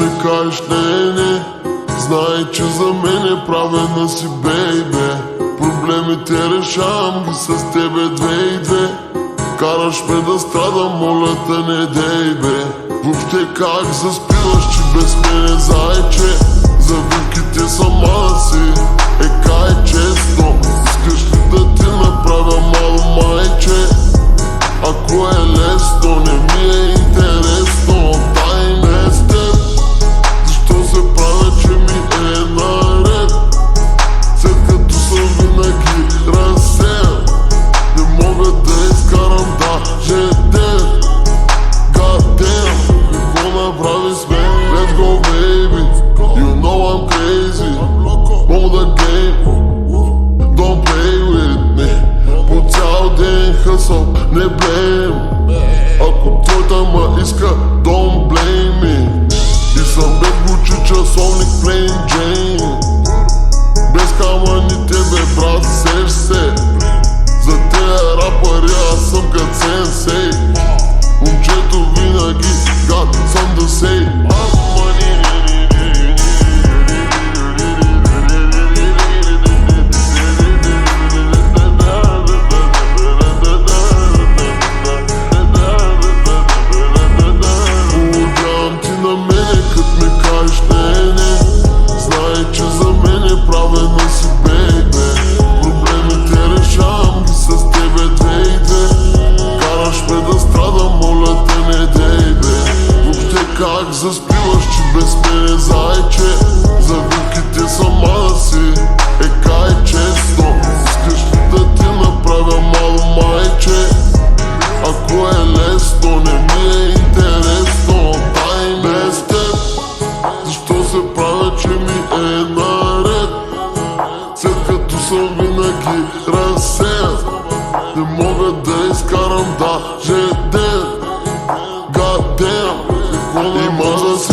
ми кажеш не, знай, че за мен е правена си, бейбе. Проблемите решавам ги с тебе две и две. Караш ме да страдам, моля те не дей, бе. Въобще как заспиваш, че без мене, зайче? Завивките сама си, кай често. Искаш ли да ти направя мало, майче? Ако е лесно, не ми е интересно. Дай не с теб, защо се правя, че ми е наред? След като съм винаги разсеян, не мога да изкарам даже ден. God damn, какво направи с мен? Let's go baby, you know I'm crazy. On the game, don't play with me. По цял ден хъсъл, не блейм. Ако твоята ма иска, don't blame me. И съм без бучича, солник plain Jane. Без камъните, бе брат, сеш се. За тея рапъри аз съм кът сенсей. Момчето винаги got some to say. Удявам ти на мене, кът ми кажеш не. Знай, че за мен е правена си, бейбе. Проблемите решавам ги с тебе две и две. Караш ме да страдам, моля те не дей, бе. Въобще как заспиваш, че без мене, зайче? Завивките сама си, кай често. Искаш ли да ти направя мало, майче? Ако е лесно, не ми е интересно. Дай не с теб, защо се правя, че ми е наред? След като съм винаги разсеян, не мога да изкарам даже ден. God damn, какво има за